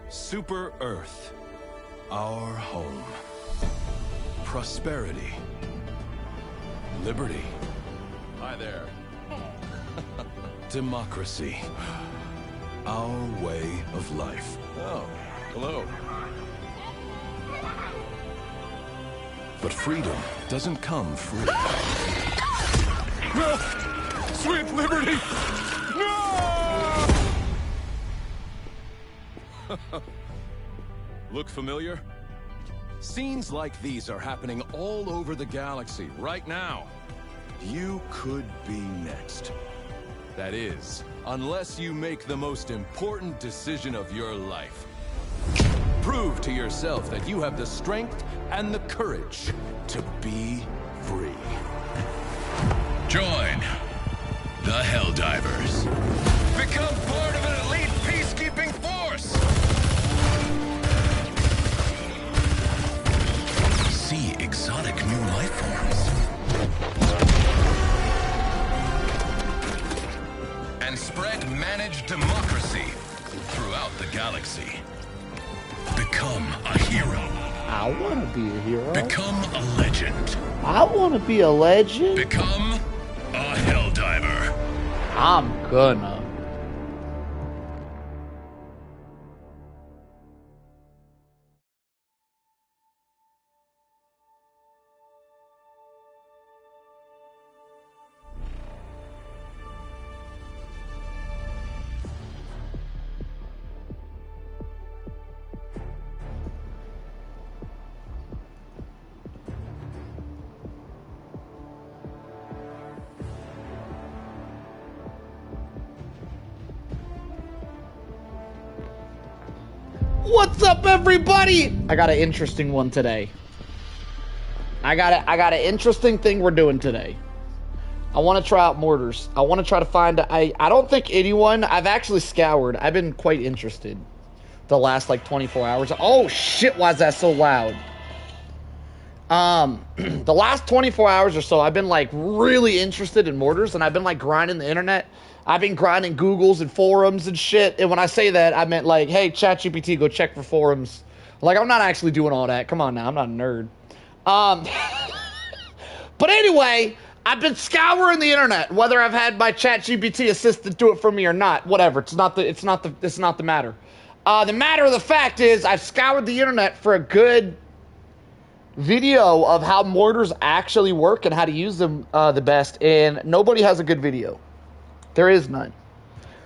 Super Earth, our home. Prosperity. Liberty. Hi there. Democracy. Our way of life. Oh, hello. But freedom doesn't come free. No! Sweet liberty! No! Look familiar? Scenes like these are happening all over the galaxy right now. You could be next. That is, unless you make the most important decision of your life. Prove to yourself that you have the strength and the courage to be free. Join the Helldivers. Become part of an elite peacekeeping force! See exotic new life forms. And spread managed democracy throughout the galaxy. Become a hero. I want to be a hero. Become a legend. I want to be a legend. Become a Helldiver. I'm gonna. What's up, everybody? I got an interesting one today. I got an interesting thing we're doing today. I want to try out mortars. I want to try to find. I don't think anyone. I've actually scoured. I've been quite interested. The last like 24 hours. Oh shit! Why is that so loud? The last 24 hours or so, I've been like really interested in mortars, and I've been like grinding the internet. I've been grinding Googles and forums and shit. And when I say that, I meant like, hey, ChatGPT, go check for forums. Like, I'm not actually doing all that. Come on now, I'm not a nerd. But anyway, I've been scouring the internet, whether I've had my ChatGPT assistant do it for me or not. Whatever. It's not the matter. The matter of the fact is, I've scoured the internet for a good video of how mortars actually work and how to use them the best, and nobody has a good video. There is none.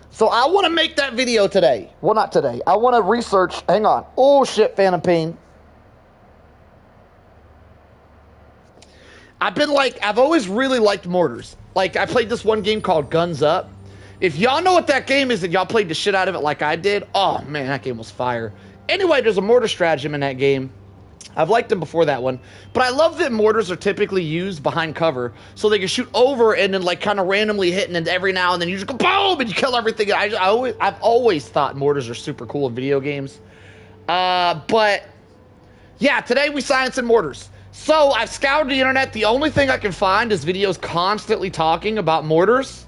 So I want to make that video today. Well, not today. I want to research. Hang on. Oh, shit, Phantom Pain. I've always really liked mortars. Like, I played this one game called Guns Up. If y'all know what that game is and y'all played the shit out of it like I did, oh, man, that game was fire. Anyway, there's a mortar stratagem in that game. I've liked them before that one, but I love that mortars are typically used behind cover, so they can shoot over and then like kind of randomly hit, and then every now and then you just go boom and you kill everything. I've always thought mortars are super cool in video games, but yeah, today we science and mortars. So I've scoured the internet. The only thing I can find is videos constantly talking about mortars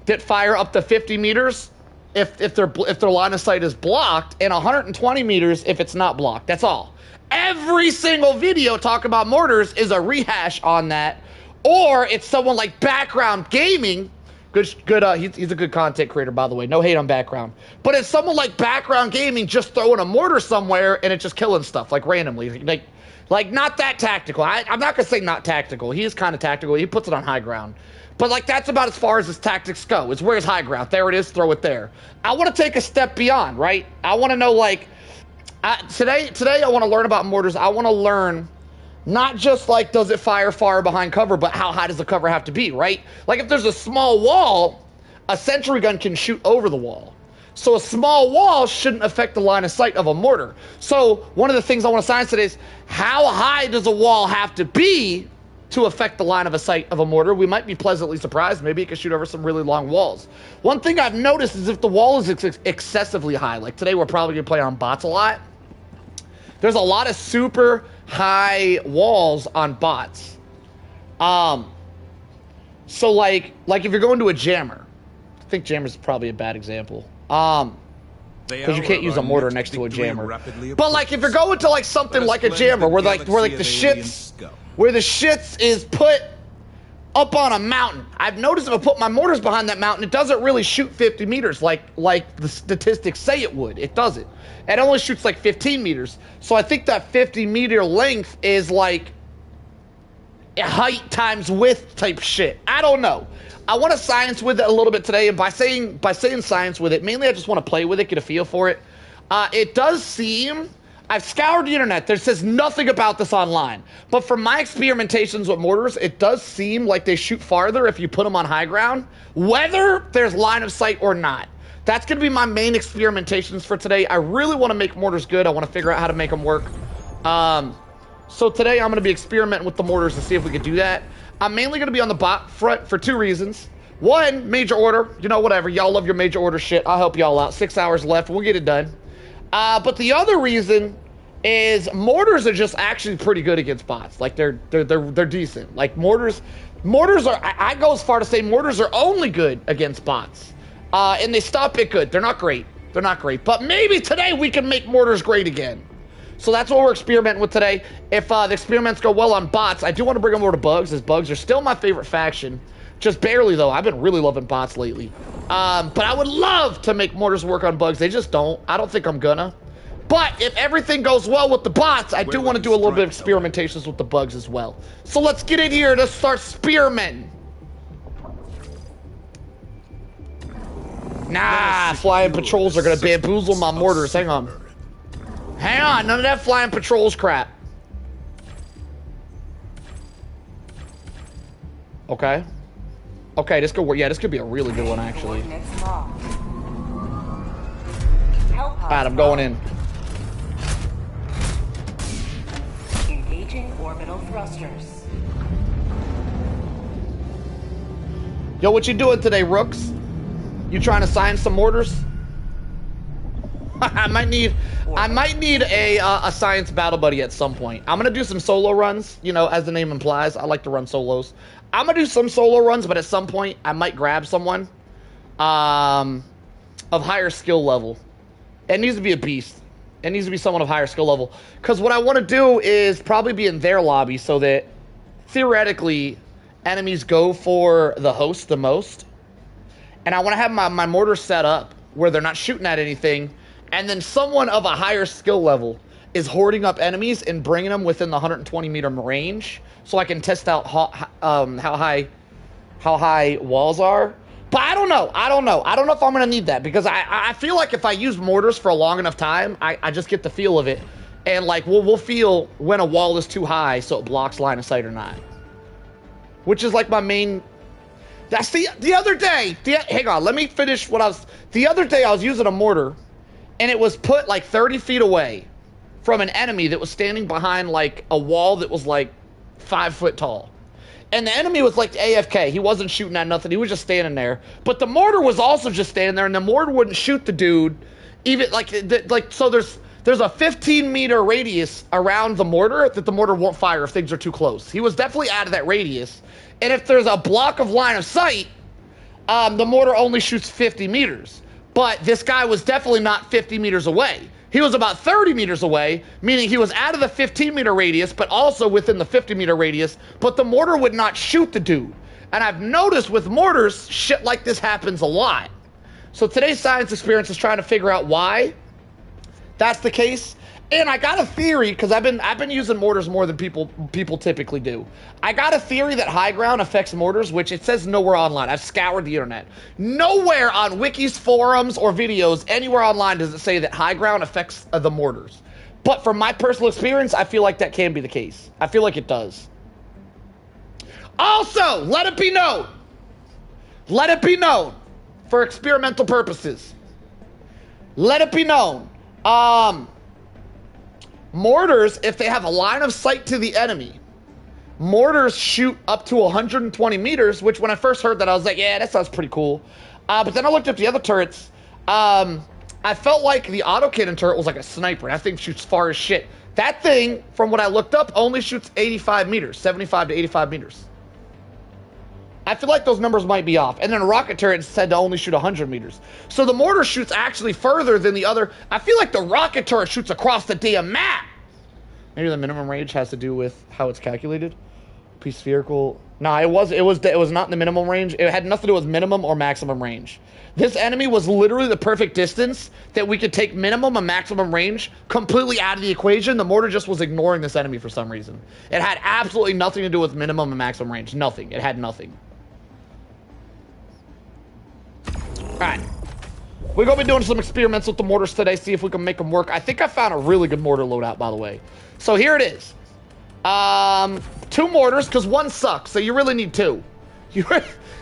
that fire up to 50 meters if their line of sight is blocked, and 120 meters if it's not blocked. That's all. Every single video talking about mortars is a rehash on that, or it's someone like Background Gaming. He's a good content creator, by the way. No hate on Background, but it's someone like Background Gaming just throwing a mortar somewhere and it's just killing stuff like randomly, like not that tactical. I'm not gonna say not tactical. He is kind of tactical. He puts it on high ground, but like that's about as far as his tactics go. Is where's high ground? There it is. Throw it there. I want to take a step beyond, right? I want to know like. Today I want to learn about mortars. I want to learn not just like does it fire far behind cover, but how high does the cover have to be, right? Like if there's a small wall, a sentry gun can shoot over the wall. So a small wall shouldn't affect the line of sight of a mortar. So one of the things I want to science today is how high does a wall have to be to affect the line of sight of a mortar? We might be pleasantly surprised. Maybe it can shoot over some really long walls. One thing I've noticed is if the wall is excessively high, like today we're probably going to play on bots a lot. There's a lot of super high walls on bots. So like if you're going to a jammer, I think jammer's probably a bad example. because you can't use a mortar next to a jammer. But like if you're going to like something like a jammer where like the shits is put up on a mountain. I've noticed if I put my mortars behind that mountain, it doesn't really shoot 50 meters like the statistics say it would. It doesn't. It only shoots like 15 meters. So I think that 50-meter length is like height times width type shit. I don't know. I want to science with it a little bit today, and by saying science with it, mainly I just want to play with it, get a feel for it. It does seem, I've scoured the internet, there says nothing about this online, but from my experimentations with mortars, it does seem like they shoot farther if you put them on high ground, whether there's line of sight or not. That's going to be my main experimentations for today. I really want to make mortars good. I want to figure out how to make them work. So today I'm going to be experimenting with the mortars to see if we can do that. I'm mainly going to be on the bot front for 2 reasons. One, major order. You know, whatever. Y'all love your major order shit. I'll help y'all out. 6 hours left. We'll get it done. But the other reason is mortars are just actually pretty good against bots. Like, they're decent. Like, mortars are... I go as far to say mortars are only good against bots. And they stop it good. They're not great. They're not great. But maybe today we can make mortars great again. So that's what we're experimenting with today. If the experiments go well on bots, I do want to bring them over to bugs, as bugs are still my favorite faction. Just barely, though. I've been really loving bots lately. But I would love to make mortars work on bugs. They just don't. I don't think I'm gonna. But if everything goes well with the bots, I do want to do a little bit of experimentations with the bugs as well. So let's get in here to start experimenting. Nah, flying patrols are gonna bamboozle my mortars. Hang on. Hang on, none of that flying patrols crap. Okay. Okay, this could work. Yeah, this could be a really good one, actually. Alright, I'm going in. Engaging orbital thrusters. Yo, what you doing today, Rooks? You trying to sign some mortars? I might need a science battle buddy at some point. I'm gonna do some solo runs, you know, as the name implies. I like to run solos. I'm gonna do some solo runs, but at some point I might grab someone of higher skill level. It needs to be a beast. It needs to be someone of higher skill level. Because what I want to do is probably be in their lobby so that theoretically enemies go for the host the most. And I want to have my mortar set up where they're not shooting at anything. And then someone of a higher skill level is hoarding up enemies and bringing them within the 120-meter range, so I can test out how high walls are. But I don't know. I don't know if I'm gonna need that, because I feel like if I use mortars for a long enough time, I just get the feel of it, and like we'll feel when a wall is too high, so it blocks line of sight or not. Which is like my main. That's the other day. Hang on, let me finish what I was. The other day I was using a mortar. And it was put like 30 feet away from an enemy that was standing behind like a wall that was like 5 foot tall. And the enemy was like AFK. He wasn't shooting at nothing. He was just standing there. But the mortar was also just standing there, and the mortar wouldn't shoot the dude. Even like so there's a 15-meter radius around the mortar that the mortar won't fire if things are too close. He was definitely out of that radius. And if there's a block of line of sight, the mortar only shoots 50 meters. But this guy was definitely not 50 meters away. He was about 30 meters away, meaning he was out of the 15-meter radius, but also within the 50-meter radius, but the mortar would not shoot the dude. And I've noticed with mortars, shit like this happens a lot. So today's science experience is trying to figure out why that's the case. And I got a theory, because I've been using mortars more than people typically do. I got a theory that high ground affects mortars, which it says nowhere online. I've scoured the internet. Nowhere on wikis, forums, or videos, anywhere online does it say that high ground affects the mortars. But from my personal experience, I feel like that can be the case. I feel like it does. Also, let it be known. Let it be known, for experimental purposes. Let it be known. Mortars, if they have a line of sight to the enemy, mortars shoot up to 120 meters, which when I first heard that, I was like, yeah, that sounds pretty cool. But then I looked up the other turrets. I felt like the autocannon turret was like a sniper. That thing shoots far as shit. That thing, from what I looked up, only shoots 85 meters, 75 to 85 meters. I feel like those numbers might be off. And then a rocket turret said to only shoot 100 meters. So the mortar shoots actually further than the other. I feel like the rocket turret shoots across the damn map. Maybe the minimum range has to do with how it's calculated. Piece spherical. Nah, it was not in the minimum range. It had nothing to do with minimum or maximum range. This enemy was literally the perfect distance that we could take minimum and maximum range completely out of the equation. The mortar just was ignoring this enemy for some reason. It had absolutely nothing to do with minimum and maximum range. Nothing. It had nothing. Alright. We're going to be doing some experiments with the mortars today, see if we can make them work. I think I found a really good mortar loadout, by the way. So here it is. 2 mortars, because 1 sucks, so you really need 2. You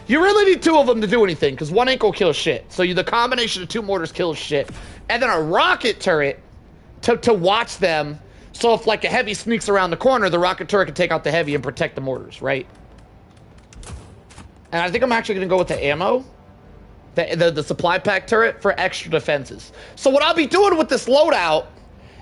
really need 2 of them to do anything, because 1 ain't gonna kill shit. So the combination of 2 mortars kills shit. And then a rocket turret to watch them, so if like a heavy sneaks around the corner, the rocket turret can take out the heavy and protect the mortars, right? And I think I'm actually gonna go with the ammo. The supply pack turret for extra defenses. So what I'll be doing with this loadout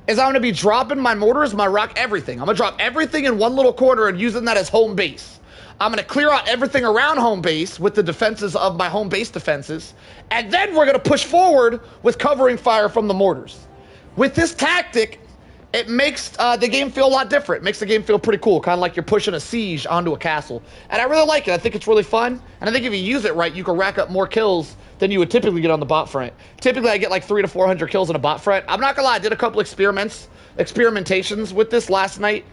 is I'm going to be dropping my mortars, my rock, everything. I'm going to drop everything in one little corner and using that as home base. I'm going to clear out everything around home base with the defenses of my home base defenses. And then we're going to push forward with covering fire from the mortars. With this tactic, it makes the game feel a lot different. It makes the game feel pretty cool, kind of like you're pushing a siege onto a castle. And I really like it. I think it's really fun. And I think if you use it right, you can rack up more kills than you would typically get on the bot front. Typically, I get like 300 to 400 kills on a bot front. I'm not gonna lie, I did a couple experimentations with this last night.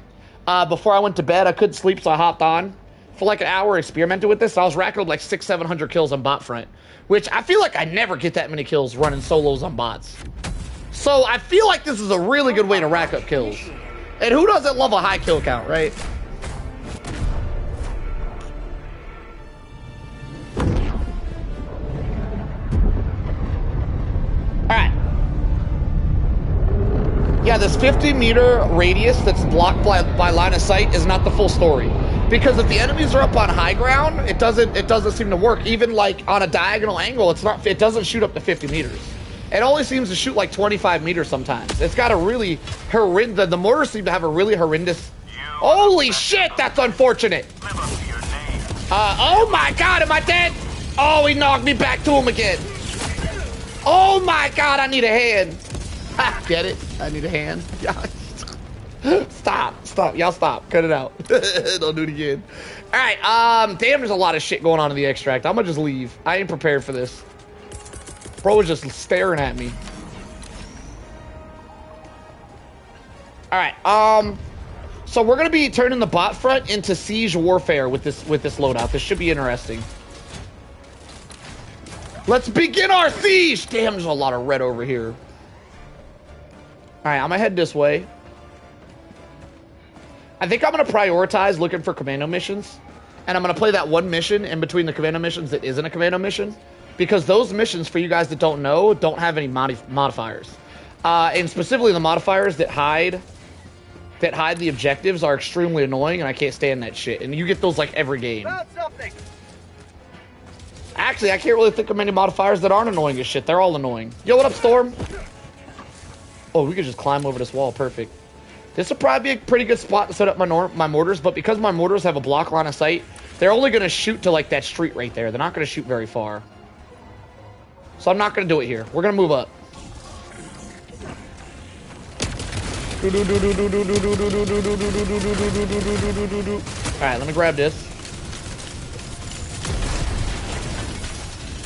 Before I went to bed, I couldn't sleep, so I hopped on for like an hour, experimented with this. I was racking up like 600-700 kills on bot front, which I feel like I never get that many kills running solos on bots. So I feel like this is a really good way to rack up kills. And who doesn't love a high kill count, right? Alright. Yeah, this 50-meter radius that's blocked by line of sight is not the full story. Because if the enemies are up on high ground, it doesn't seem to work. Even like on a diagonal angle, it doesn't shoot up to 50 meters. It only seems to shoot like 25 meters sometimes. It's got a really horrendous... The mortars seem to have a really horrendous... Holy shit, that's unfortunate. Oh my god, am I dead? Oh, he knocked me back to him again. Oh my god, I need a hand. Ha, get it? I need a hand. Stop. Y'all stop. Cut it out. Don't do it again. Alright, damn, there's a lot of shit going on in the extract. I'm gonna just leave. I ain't prepared for this. Bro was just staring at me. Alright, so we're gonna be turning the bot front into siege warfare with this loadout. This should be interesting. Let's begin our siege! Damn, there's a lot of red over here. Alright, I'm gonna head this way. I think I'm gonna prioritize looking for commando missions. And I'm gonna play that one mission in between the commando missions that isn't a commando mission. Because those missions, for you guys that don't know, don't have any modifiers. And specifically the modifiers that hide the objectives are extremely annoying, and I can't stand that shit. And you get those like every game. Actually, I can't really think of many modifiers that aren't annoying as shit. They're all annoying. Yo, what up, Storm? Oh, we could just climb over this wall. Perfect. This would probably be a pretty good spot to set up my mortars, but because my mortars have a block line of sight, they're only going to shoot to like that street right there. They're not going to shoot very far. So I'm not going to do it here. We're going to move up. Alright, let me grab this.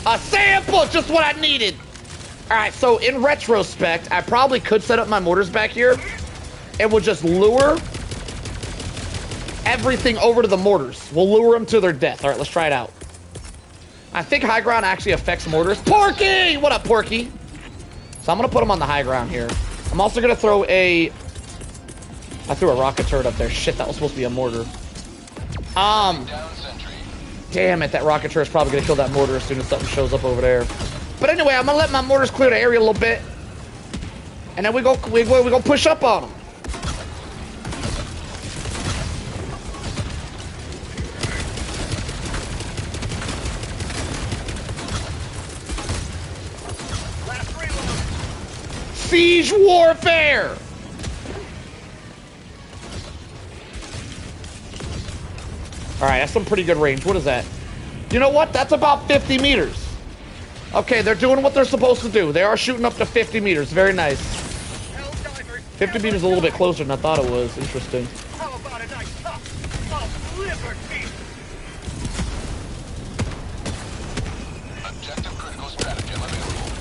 A sample! Just what I needed! Alright, so in retrospect, I probably could set up my mortars back here. And we'll just lure everything over to the mortars. We'll lure them to their death. Alright, let's try it out. I think high ground actually affects mortars. Porky! What up, Porky? So I'm going to put them on the high ground here. I'm also going to throw a... I threw a rocket turret up there. Shit, that was supposed to be a mortar. Damn it, that rocket turret's probably going to kill that mortar as soon as something shows up over there. But anyway, I'm going to let my mortars clear the area a little bit. And then we go push up on them. Siege warfare! Alright, that's some pretty good range. What is that? You know what? That's about 50 meters. Okay, they're doing what they're supposed to do. They are shooting up to 50 meters. Very nice. 50 meters is a little bit closer than I thought it was. Interesting. How about a nice cup of liberty? Objective critical stratagem available.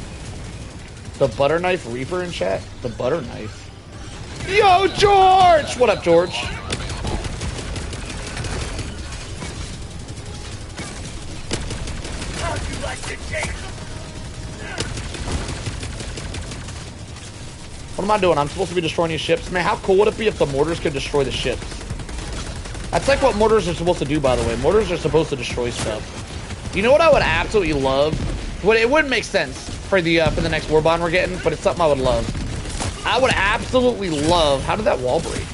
The butter knife reaper in chat? The butter knife. Yo, George! What up, George? How'd you like to taste? What am I doing? I'm supposed to be destroying these ships? Man, how cool would it be if the mortars could destroy the ships? That's like what mortars are supposed to do, by the way. Mortars are supposed to destroy stuff. You know what I would absolutely love? Well, it wouldn't make sense for the next warbond we're getting, but it's something I would love. I would absolutely love... How did that wall break?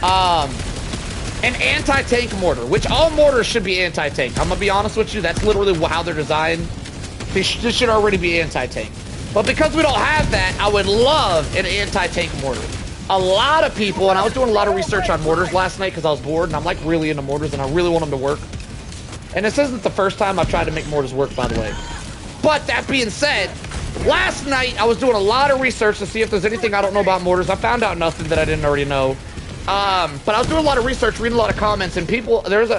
An anti-tank mortar, which all mortars should be anti-tank. I'm gonna be honest with you, that's literally how they're designed. This should already be anti-tank. But because we don't have that, I would love an anti-tank mortar. A lot of people, and I was doing a lot of research on mortars last night because I was bored, and I'm like really into mortars, and I really want them to work. And this isn't the first time I've tried to make mortars work, by the way. But that being said, last night I was doing a lot of research to see if there's anything I don't know about mortars. I found out nothing that I didn't already know. But I was doing a lot of research, reading a lot of comments, and people, there was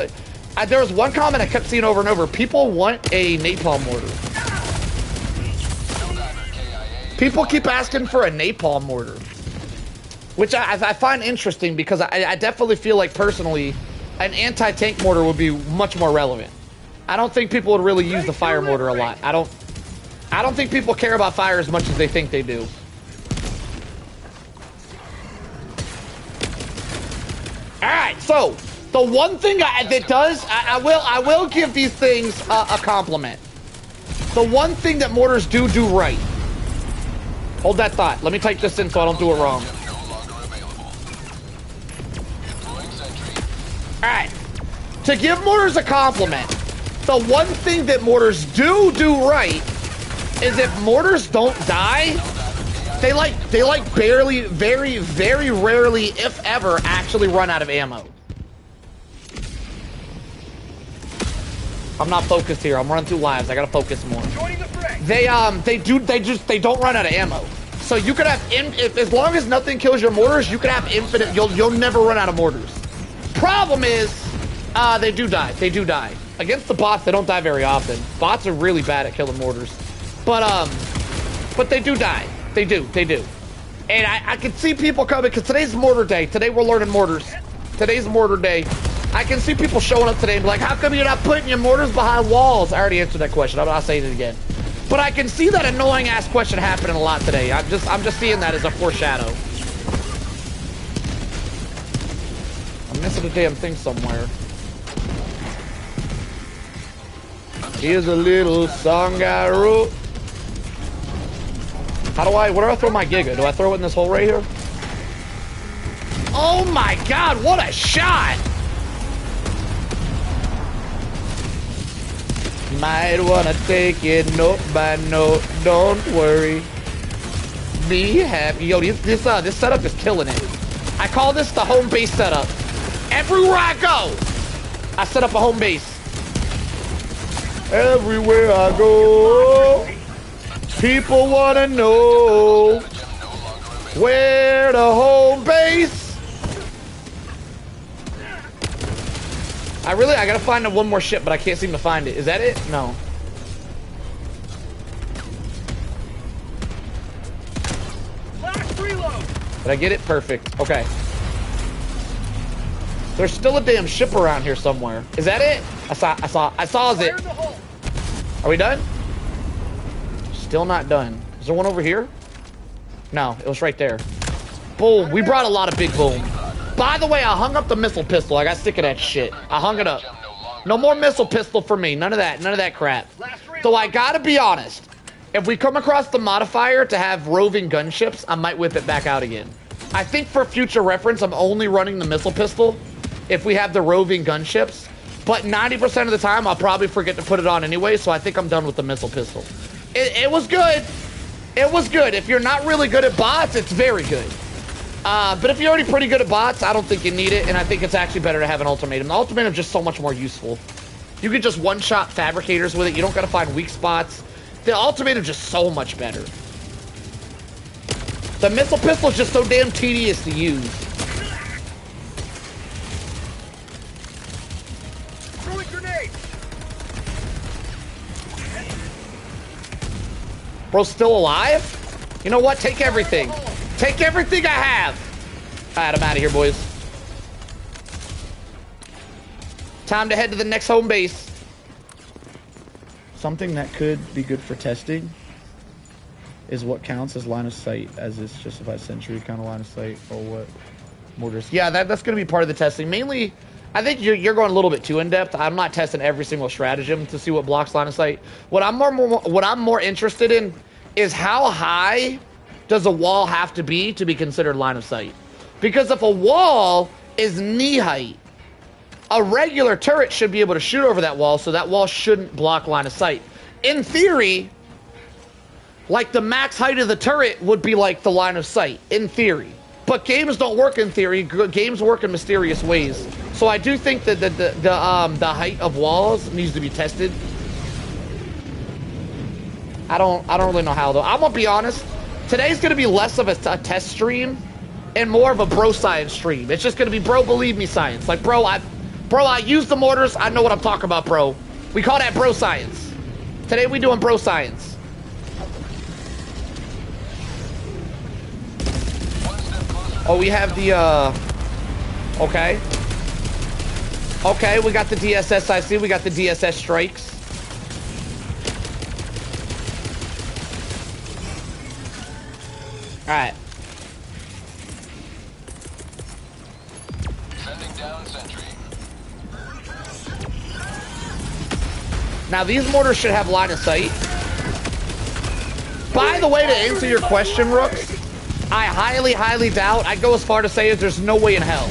one comment I kept seeing over and over. People want a napalm mortar. People keep asking for a napalm mortar, which I find interesting because I definitely feel like personally an anti-tank mortar would be much more relevant. I don't think people would really use the fire mortar a lot. I don't think people care about fire as much as they think they do. All right, so the one thing I will give these things a compliment. The one thing that mortars do right. Hold that thought. Let me type this in so I don't do it wrong. Alright. To give mortars a compliment, the one thing that mortars do right is if mortars don't die, they barely, very, very rarely, if ever, actually run out of ammo. I'm not focused here. I'm running through lives. I gotta focus more. They don't run out of ammo. So you could have, as long as nothing kills your mortars, you could have infinite, you'll never run out of mortars. Problem is, they do die. They do die. Against the bots, they don't die very often. Bots are really bad at killing mortars. But they do die. They do. And I can see people coming, because today's mortar day. Today we're learning mortars. Today's mortar day. I can see people showing up today and be like, how come you're not putting your mortars behind walls? I already answered that question. I'm not saying it again. But I can see that annoying ass question happening a lot today. I'm just seeing that as a foreshadow. I'm missing a damn thing somewhere. Here's a little song I wrote. Where do I throw my Giga? Do I throw it in this hole right here? Oh my god, what a shot! Might wanna take it note by note, don't worry. Be happy. Yo, this setup is killing it. I call this the home base setup. Everywhere I go, I set up a home base. Everywhere I go, people wanna know where the home base. I gotta find one more ship, but I can't seem to find it. Is that it? No. Last reload. Did I get it? Perfect. Okay. There's still a damn ship around here somewhere. Is that it? I saw it. Are we done? Still not done. Is there one over here? No, it was right there. Boom. We brought a lot of big boom. By the way, I hung up the missile pistol. I got sick of that shit. I hung it up. No more missile pistol for me. None of that. None of that crap. So I gotta be honest. If we come across the modifier to have roving gunships, I might whip it back out again. I think for future reference, I'm only running the missile pistol if we have the roving gunships. But 90% of the time, I'll probably forget to put it on anyway, so I think I'm done with the missile pistol. It was good. It was good. If you're not really good at bots, it's very good. But if you're already pretty good at bots, I don't think you need it, and I think it's actually better to have an ultimatum. The ultimatum is just so much more useful. You can just one-shot fabricators with it. You don't gotta find weak spots. The ultimate is just so much better. The missile pistol is just so damn tedious to use. Throwing grenade. Bro's still alive? You know what? Take everything. Take everything I have. All right, I'm out of here, boys. Time to head to the next home base. Something that could be good for testing is what counts as line of sight, as it's justified sentry kind of line of sight, or what mortars. Yeah, that's going to be part of the testing. Mainly, I think you're going a little bit too in depth. I'm not testing every single stratagem to see what blocks line of sight. What I'm more interested in is how high does a wall have to be considered line of sight? Because if a wall is knee height, a regular turret should be able to shoot over that wall, so that wall shouldn't block line of sight. In theory, like the max height of the turret would be like the line of sight, in theory. But games don't work in theory. Games work in mysterious ways. So I do think that the height of walls needs to be tested. I don't really know how though. I'm gonna be honest. Today's gonna be less of a test stream and more of a bro science stream. It's just gonna be bro believe me science. Like bro, I use the mortars. I know what I'm talking about, bro. We call that bro science. Today we doing bro science. Oh, we have the okay. Okay, we got the DSS IC. We got the DSS strikes. All right. Sending down sentry. Now these mortars should have line of sight. By the way, to answer your question, Rooks, I highly doubt. I'd go as far to say is there's no way in hell.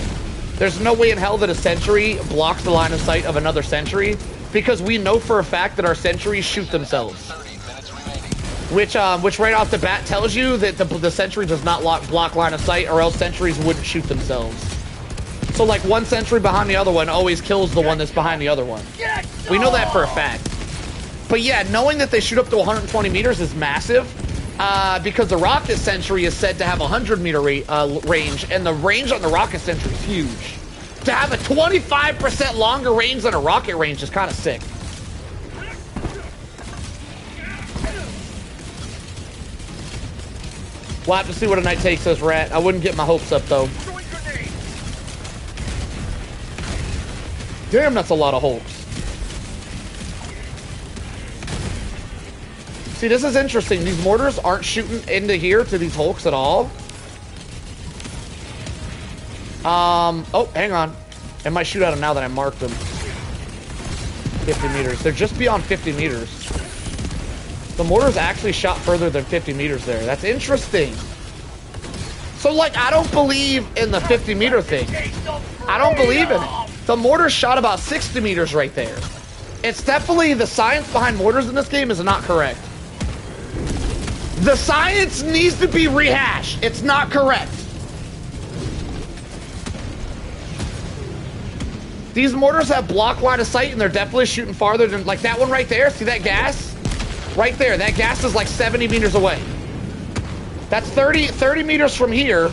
There's no way in hell that a sentry blocks the line of sight of another sentry, because we know for a fact that our sentries shoot themselves. 30 minutes remaining. Which right off the bat tells you that the sentry does not block line of sight, or else sentries wouldn't shoot themselves. So like one sentry behind the other one always kills the one that's behind the other one. We know that for a fact. But yeah, knowing that they shoot up to 120 meters is massive, because the rocket sentry is said to have 100-meter range, and the range on the rocket sentry is huge. To have a 25% longer range than a rocket range is kind of sick. We'll have to see what a night takes us, Rat. I wouldn't get my hopes up, though. Damn, that's a lot of Hulks. See, this is interesting. These mortars aren't shooting into here to these Hulks at all. Oh, hang on. It might shoot at them now that I marked them. 50 meters. They're just beyond 50 meters. The mortars actually shot further than 50 meters there. That's interesting. So, like, I don't believe in the 50-meter thing. I don't believe in it. The mortars shot about 60 meters right there. It's definitely, the science behind mortars in this game is not correct. The science needs to be rehashed. It's not correct. These mortars have block line of sight, and they're definitely shooting farther than, like that one right there. See that gas? Right there. That gas is like 70 meters away. That's 30 meters from here.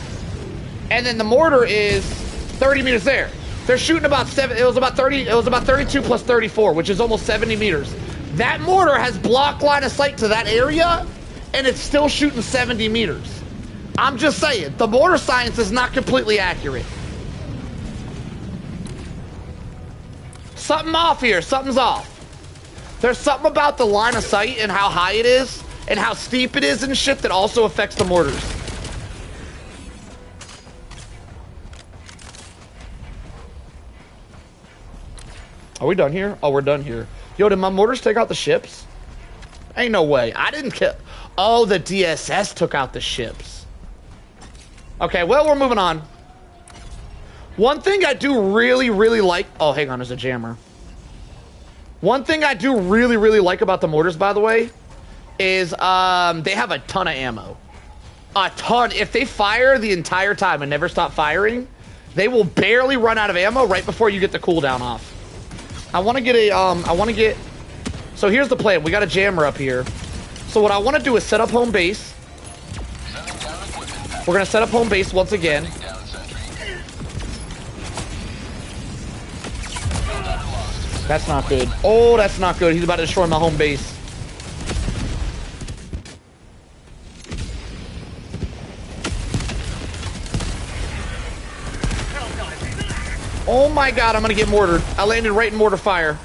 And then the mortar is 30 meters there. They're shooting about 7. It was about 32 plus 34, which is almost 70 meters. That mortar has block line of sight to that area, and it's still shooting 70 meters. I'm just saying, the mortar science is not completely accurate. Something off here. Something's off. There's something about the line of sight and how high it is and how steep it is and shit that also affects the mortars. Are we done here? Oh, we're done here. Yo, did my mortars take out the ships? Ain't no way. I didn't kill... Oh, the DSS took out the ships. Okay, well, we're moving on. One thing I do really like... Oh, hang on, there's a jammer. One thing I do really like about the mortars, by the way, is they have a ton of ammo. A ton. If they fire the entire time and never stop firing, they will barely run out of ammo right before you get the cooldown off. I want to get a, so here's the plan. We got a jammer up here. So what I want to do is set up home base. We're going to set up home base once again. That's not good. Oh, that's not good. He's about to destroy my home base. Oh my god, I'm gonna get mortared. I landed right in mortar fire.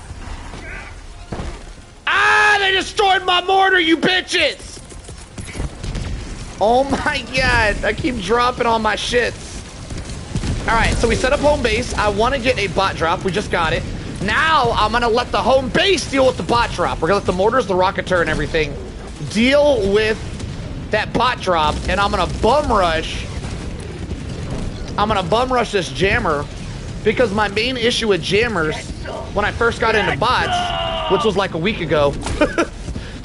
Ah, they destroyed my mortar, you bitches! Oh my god, I keep dropping on my shits. Alright, so we set up home base. I want to get a bot drop. We just got it. Now, I'm gonna let the home base deal with the bot drop. We're gonna let the mortars, the rocketeer, and everything deal with that bot drop, and I'm gonna bum rush. I'm gonna bum rush this jammer. Because my main issue with jammers, when I first got into bots, which was like a week ago,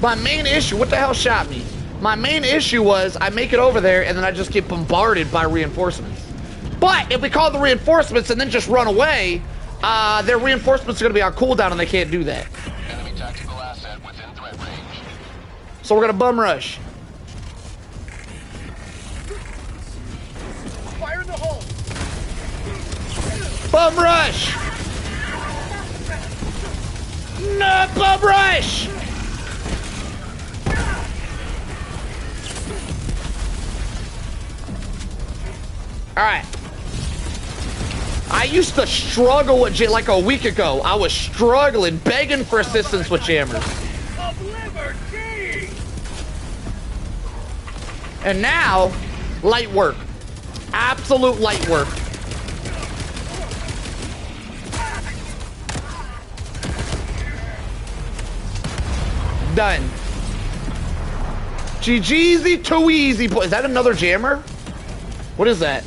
my main issue, what the hell shot me? My main issue was I make it over there and then I just get bombarded by reinforcements. But if we call the reinforcements and then just run away, their reinforcements are going to be on cooldown and they can't do that. Enemy tactical asset within threat range. So we're going to bum rush. Fire in the hole! Bum rush! No, bum rush! Alright. I used to struggle with like a week ago. I was struggling, begging for assistance with jammers. Of liberty! And now, light work. Absolute light work. Done. GG's too easy. Is that another jammer? What is that?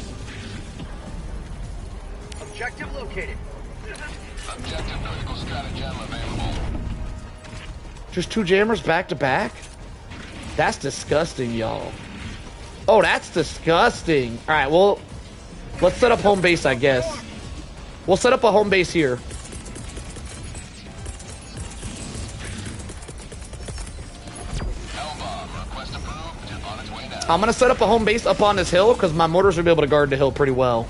Objective located. Objective critical stratagem available. Just two jammers back to back? That's disgusting, y'all. Oh, that's disgusting. All right, well, let's set up home base, I guess. We'll set up a home base here. I'm gonna set up a home base up on this hill because my mortars will be able to guard the hill pretty well.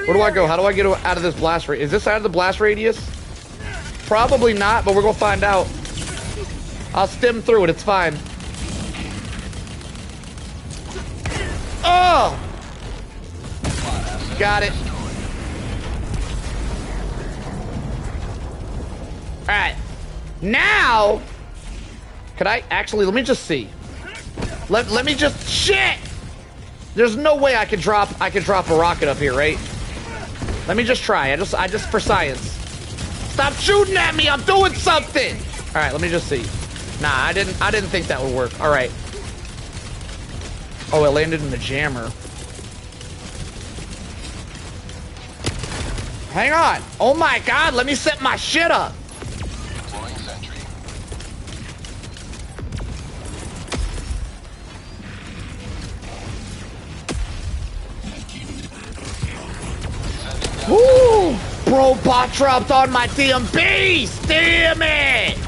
Where do I go? How do I get out of this blast radius? Is this out of the blast radius? Probably not, but we're gonna find out. I'll stem through it, it's fine. Oh! Got it. Alright. Now, could I actually, let me just see. Let me just, shit! There's no way I could drop a rocket up here, right? Let me just try. I just for science. Stop shooting at me! I'm doing something! Alright, let me just see. Nah, I didn't think that would work. Alright. Oh, it landed in the jammer. Hang on. Oh my god, let me set my shit up. Deploying sentry. Woo! Bro, bot dropped on my damn base! Damn it!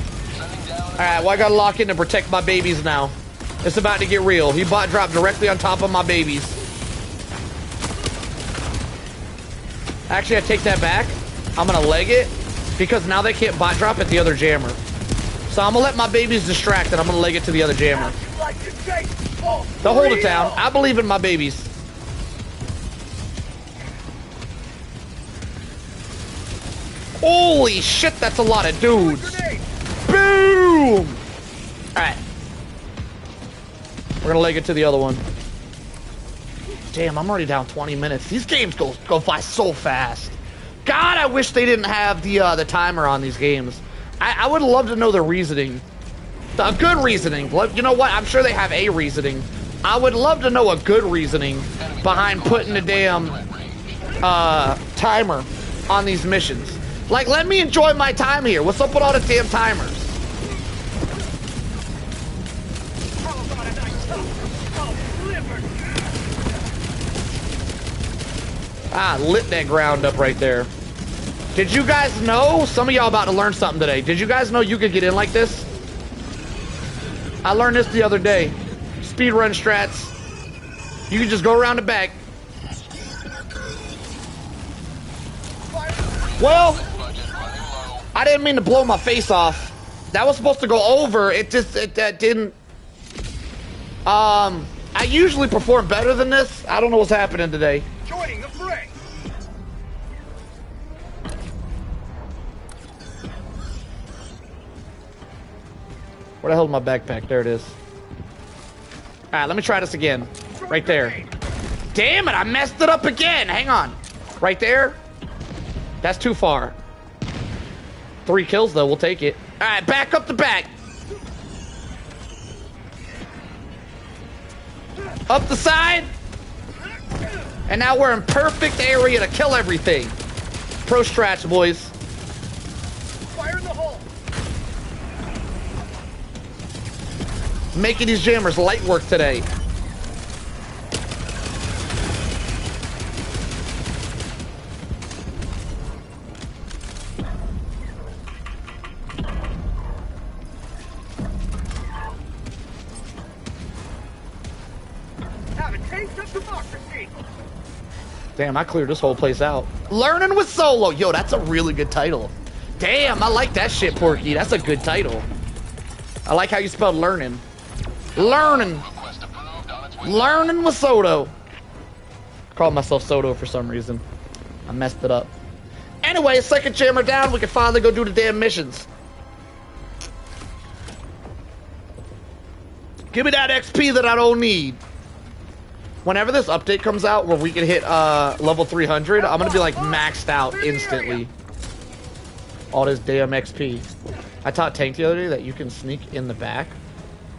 Alright, well I gotta lock in to protect my babies now. It's about to get real. He bot dropped directly on top of my babies. Actually, I take that back. I'm gonna leg it because now they can't bot drop at the other jammer. So I'm gonna let my babies distract and I'm gonna leg it to the other jammer. They'll hold it down. I believe in my babies. Holy shit, that's a lot of dudes. Boom! Alright. We're gonna leg it to the other one. Damn, I'm already down 20 minutes. These games go by so fast. God, I wish they didn't have the timer on these games. I would love to know the reasoning. A good reasoning. You know what? I'm sure they have a reasoning. I would love to know a good reasoning behind putting the damn timer on these missions. Like, let me enjoy my time here. What's up with all the damn timers? Lit that ground up right there. Did you guys know? Some of y'all about to learn something today. Did you guys know you could get in like this? I learned this the other day. Speedrun strats. You can just go around the back. Well, I didn't mean to blow my face off. That was supposed to go over. It didn't. I usually perform better than this. I don't know what's happening today. Joining the fray. Where the hell is my backpack? There it is. All right, let me try this again. Right there. Damn it, I messed it up again. Hang on. Right there. That's too far. 3 kills, though. We'll take it. All right, back up the back. Up the side. And now we're in perfect area to kill everything. Pro strats, boys. Fire in the hole. Making these jammers light work today. Have a taste of democracy. Damn, I cleared this whole place out. Learning with Solo. Yo, that's a really good title. Damn, I like that shit, Porky. That's a good title. I like how you spelled learning. Learning. Learning with Soto. I called myself Soto for some reason. I messed it up. Anyway, second jammer down. We can finally go do the damn missions. Give me that XP that I don't need. Whenever this update comes out where we can hit level 300, I'm gonna be like maxed out instantly. All this damn XP. I taught Tank the other day that you can sneak in the back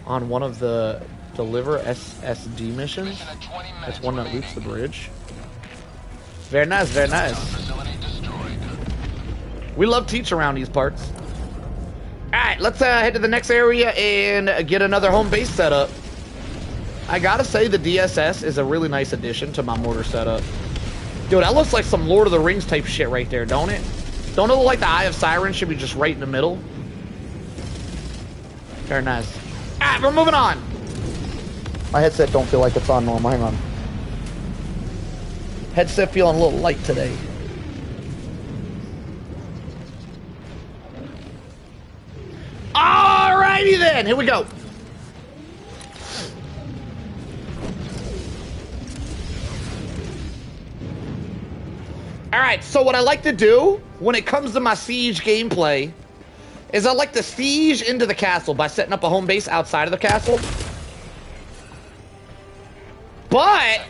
on one of the deliver SSD missions. That's one that loops the bridge. Very nice, very nice. We love teach around these parts. Alright, let's head to the next area and get another home base set up. I gotta say the DSS is a really nice addition to my mortar setup. Dude, that looks like some Lord of the Rings type shit right there, don't it? Don't it look like the Eye of Siren should be just right in the middle? Very nice. Alright, we're moving on. My headset don't feel like it's on normal. Hang on. Headset feeling a little light today. Alrighty then, here we go. Alright, so what I like to do when it comes to my siege gameplay is I like to siege into the castle by setting up a home base outside of the castle. But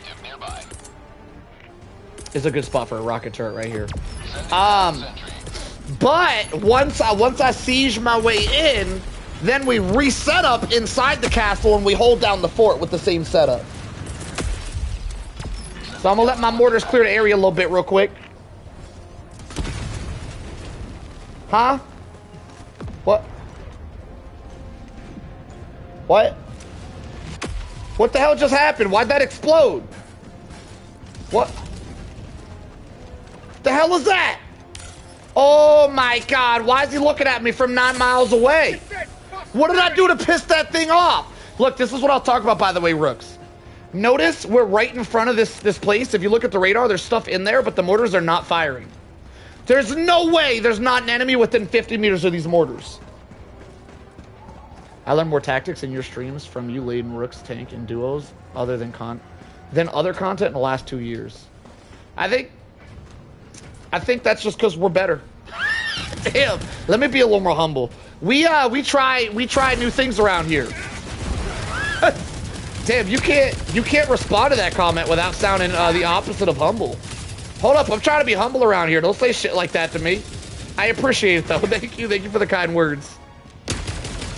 is a good spot for a rocket turret right here. But once I siege my way in, then we reset up inside the castle and we hold down the fort with the same setup. So I'm gonna let my mortars clear the area a little bit real quick. Huh? What? What? What the hell just happened? Why'd that explode? What? The hell is that? Oh my god, why is he looking at me from 9 miles away? What did I do to piss that thing off? Look, this is what I'll talk about, by the way, Rooks. Notice we're right in front of this place. If you look at the radar, there's stuff in there, but the mortars are not firing. There's no way there's not an enemy within 50 meters of these mortars. I learned more tactics in your streams from you, Laden, Rooks, Tank, and duos other than other content in the last 2 years. I think that's just because we're better. Damn, let me be a little more humble. We try new things around here. Damn, you can't respond to that comment without sounding the opposite of humble. Hold up, I'm trying to be humble around here. Don't say shit like that to me. I appreciate it though. Thank you for the kind words.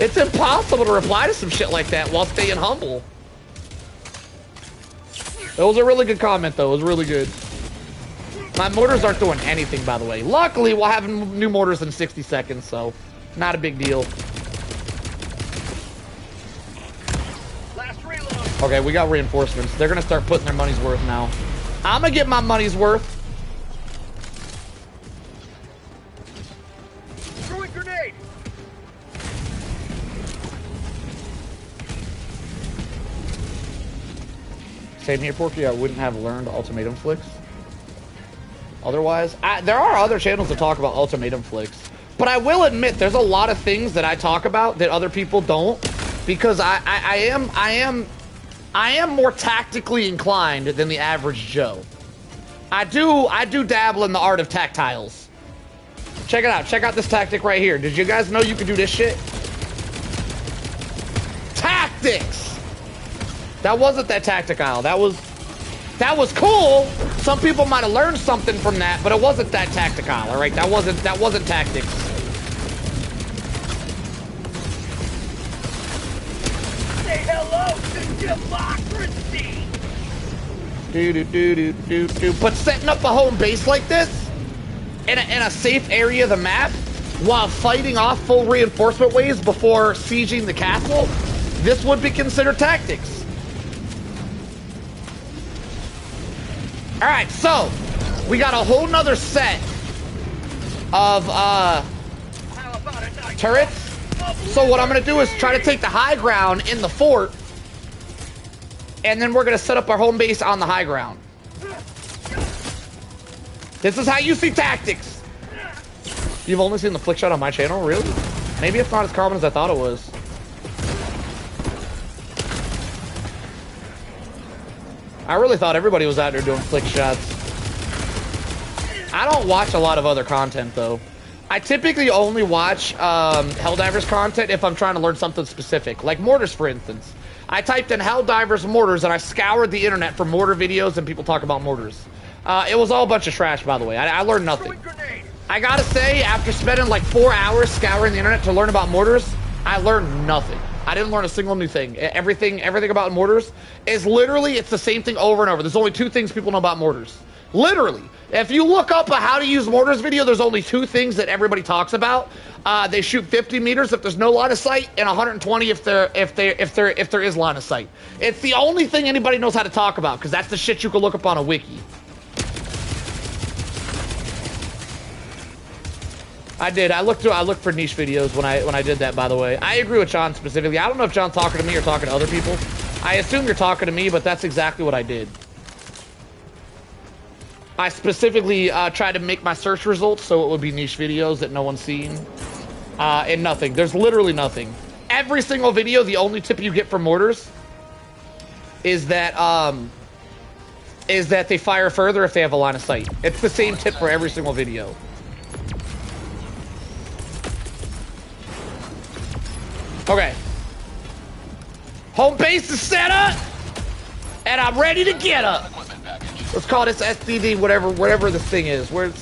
It's impossible to reply to some shit like that while staying humble. It was a really good comment though. It was really good. My mortars aren't doing anything, by the way. Luckily, we'll have new mortars in 60 seconds, so not a big deal. Last reload. Okay, we got reinforcements. They're gonna start putting their money's worth now. I'm gonna get my money's worth. saying here, Porky, I wouldn't have learned ultimatum flicks. Otherwise, there are other channels that talk about ultimatum flicks. But I will admit, there's a lot of things that I talk about that other people don't, because I am more tactically inclined than the average Joe. I do dabble in the art of tactiles. Check it out. Check out this tactic right here. Did you guys know you could do this shit? Tactics! That wasn't that tactile. That was cool. Some people might have learned something from that, but it wasn't that tactile, all right? That wasn't tactics. Say hello to democracy! Do. But setting up a home base like this, in a safe area of the map, while fighting off full reinforcement waves before sieging the castle, this would be considered tactics. Alright, so, we got a whole nother set of, turrets. So what I'm gonna do is try to take the high ground in the fort, and then we're gonna set up our home base on the high ground. This is how you see tactics. You've only seen the flick shot on my channel, really? Maybe it's not as common as I thought it was. I really thought everybody was out there doing flick shots. I don't watch a lot of other content, though. I typically only watch Helldivers content if I'm trying to learn something specific. Like Mortars, for instance. I typed in Helldivers Mortars, and I scoured the internet for mortar videos, and people talk about mortars. It was all a bunch of trash, by the way. I learned nothing. I gotta say, after spending like 4 hours scouring the internet to learn about mortars, I learned nothing. I didn't learn a single new thing. Everything about mortars is literally, it's the same thing over and over. There's only 2 things people know about mortars. Literally. If you look up a how to use mortars video, there's only 2 things that everybody talks about. They shoot 50 meters if there's no line of sight, and 120 if there is line of sight. It's the only thing anybody knows how to talk about, because that's the shit you can look up on a wiki. I did. I looked for niche videos when I did that, by the way. I agree with John specifically. I don't know if John's talking to me or talking to other people. I assume you're talking to me, but that's exactly what I did. I specifically tried to make my search results so it would be niche videos that no one's seen. And nothing. There's literally nothing. Every single video, the only tip you get from mortars is that they fire further if they have a line of sight. It's the same tip for every single video. Okay. Home base is set up, and I'm ready to get up. Let's call this SDD, whatever this thing is. Where's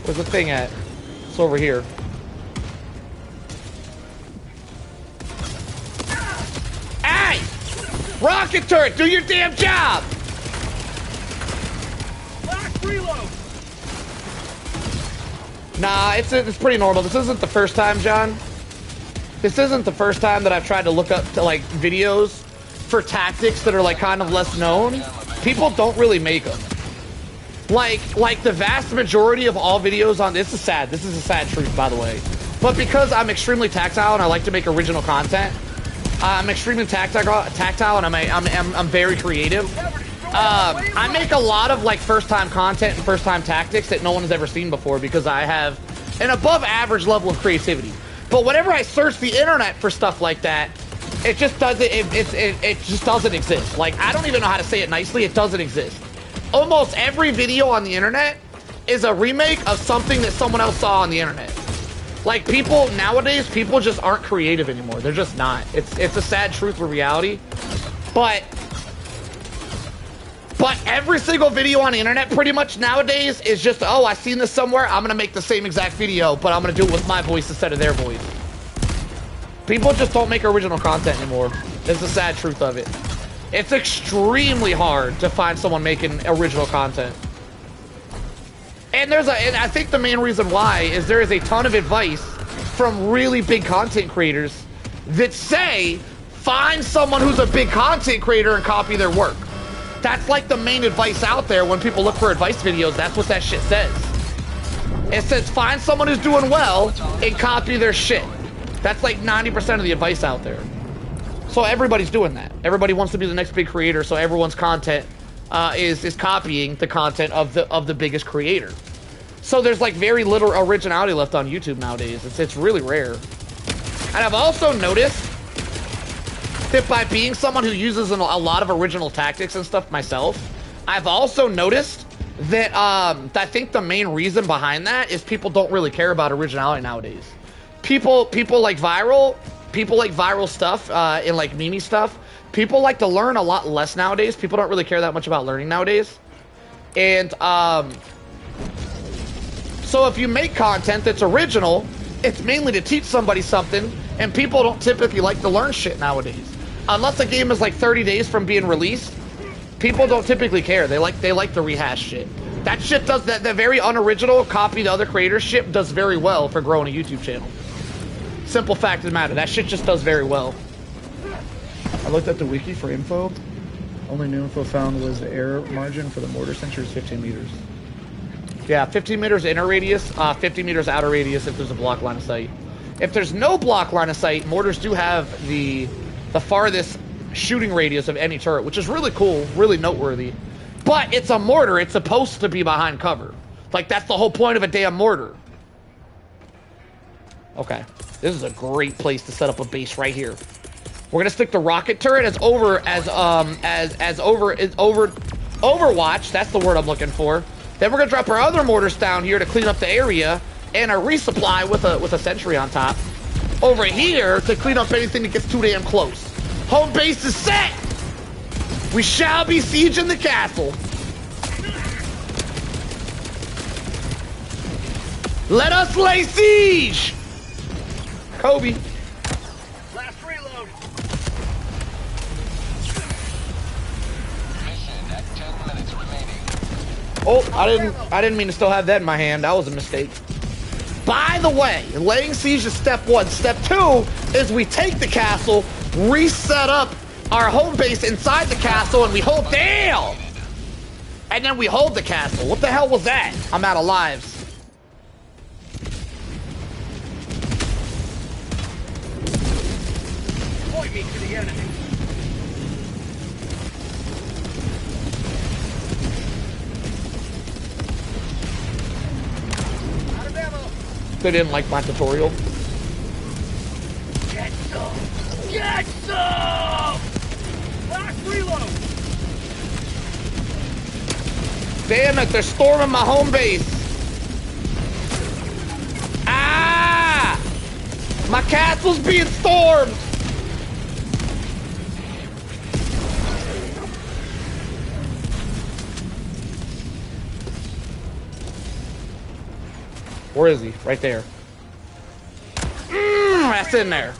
the thing at? It's over here. Hey! Rocket turret, do your damn job! Last reload! Nah, it's pretty normal. This isn't the first time, John. This isn't the first time that I've tried to look up to like videos for tactics that are like kind of less known. People don't really make them. Like the vast majority of all videos on this is sad. This is a sad truth, by the way. But because I'm extremely tactile and I like to make original content, I'm extremely tactile and I'm very creative. I make a lot of like first-time content and first-time tactics that no one has ever seen before because I have an above-average level of creativity. But whenever I search the internet for stuff like that, it just doesn't. It just doesn't exist. Like, I don't even know how to say it nicely. It doesn't exist. Almost every video on the internet is a remake of something that someone else saw on the internet. Like, people nowadays, people just aren't creative anymore. They're just not. It's a sad truth with reality. But every single video on the internet pretty much nowadays is just, oh, I seen this somewhere, I'm gonna make the same exact video, but I'm gonna do it with my voice instead of their voice. People just don't make original content anymore. It's the sad truth of it. It's extremely hard to find someone making original content. And I think the main reason why is there is a ton of advice from really big content creators that say, find someone who's a big content creator and copy their work. That's like the main advice out there when people look for advice videos. That's what that shit says. It says find someone who's doing well and copy their shit. That's like 90% of the advice out there. So everybody's doing that. Everybody wants to be the next big creator, so everyone's content is copying the content of the biggest creator. So there's like very little originality left on YouTube nowadays. It's really rare. And I've also noticed that by being someone who uses a lot of original tactics and stuff myself, I've also noticed that I think the main reason behind that is people don't really care about originality nowadays. People like viral stuff and like meme stuff. People like to learn a lot less nowadays. People don't really care that much about learning nowadays. And so if you make content that's original, it's mainly to teach somebody something, and people don't typically like to learn shit nowadays. Unless a game is like 30 days from being released, people don't typically care. They like to rehash shit. That shit does that. The very unoriginal, copy to other creators shit does very well for growing a YouTube channel. Simple fact of the matter, that shit just does very well. I looked at the wiki for info. Only new info found was the error margin for the mortar sensor is 15 meters. Yeah, 15 meters inner radius, 50 meters outer radius if there's a block line of sight. If there's no block line of sight, mortars do have the farthest shooting radius of any turret, which is really cool, really noteworthy. But it's a mortar, it's supposed to be behind cover. Like, that's the whole point of a damn mortar. Okay, this is a great place to set up a base right here. We're gonna stick the rocket turret as overwatch, that's the word I'm looking for. Then we're gonna drop our other mortars down here to clean up the area, and a resupply with a sentry on top over here to clean up anything that gets too damn close. Home base is set. We shall be sieging the castle. Let us lay siege. Kobe. Last reload. Mission at 10 minutes remaining. Oh, I didn't mean to still have that in my hand. That was a mistake. By the way, laying siege is step one. Step two is we take the castle, reset up our home base inside the castle, and we hold down. And then we hold the castle. What the hell was that? I'm out of lives. Point me to the enemy. Out of ammo. They didn't like my tutorial. Get some. Get some. Last reload. Damn it, they're storming my home base. Ah! My castle's being stormed. Where is he? Right there. That's in there.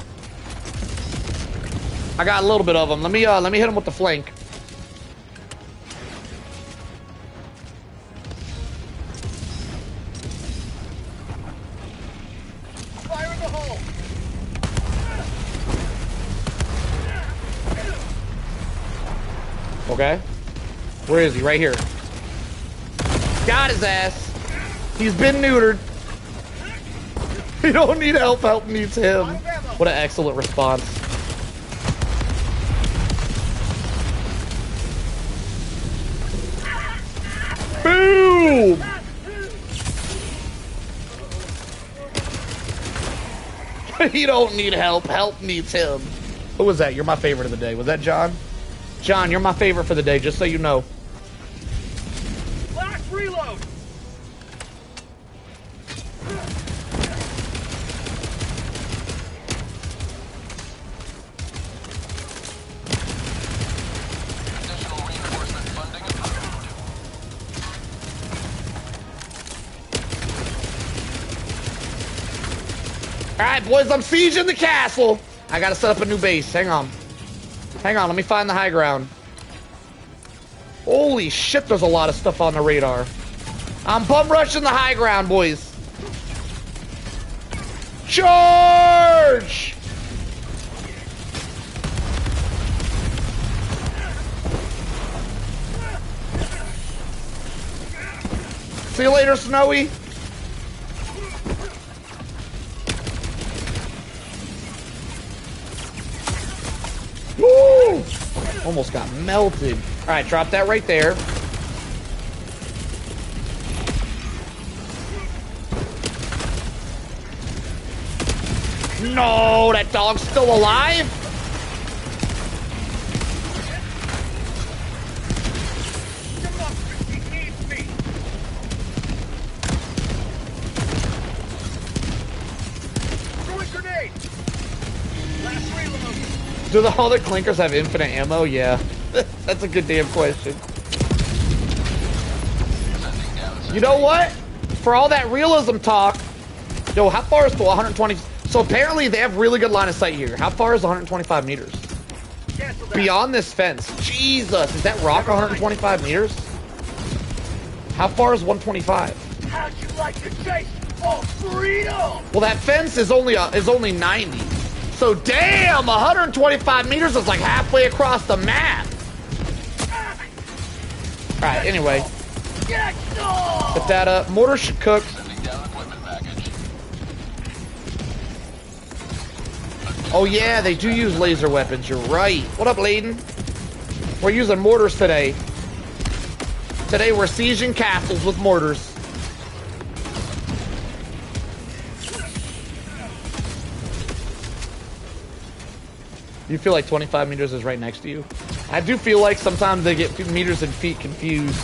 I got a little bit of him. Let me hit him with the flank. Fire in the hole. Okay. Where is he? Right here. Got his ass. He's been neutered. You don't need help. Help needs him. What an excellent response. Boom! He don't need help. Help needs him. Who was that? You're my favorite of the day. Was that John? John, you're my favorite for the day, just so you know. Last reload. Additional reinforcement funding approved. Alright, boys, I'm sieging the castle. I gotta set up a new base. Hang on. Hang on, let me find the high ground. Holy shit, there's a lot of stuff on the radar. I'm bum rushing the high ground, boys. Charge! See you later, Snowy. Almost got melted. All right, drop that right there. No, that dog's still alive? Democracy needs me. Throwing grenade. Last reload. Do all the clinkers have infinite ammo? Yeah. That's a good damn question. You know what? For all that realism talk, yo, how far is the 120? So apparently they have really good line of sight here. How far is 125 meters? Beyond this fence. Jesus, is that rock 125 meters? How far is 125? How'd you like to taste of freedom? Well, that fence is only 90. So damn, 125 meters is like halfway across the map. All right, anyway. Get Put that up. Mortar should cook. Oh yeah, they do use laser weapons. You're right. What up, Layden? We're using mortars today. Today we're sieging castles with mortars. You feel like 25 meters is right next to you? I do feel like sometimes they get meters and feet confused.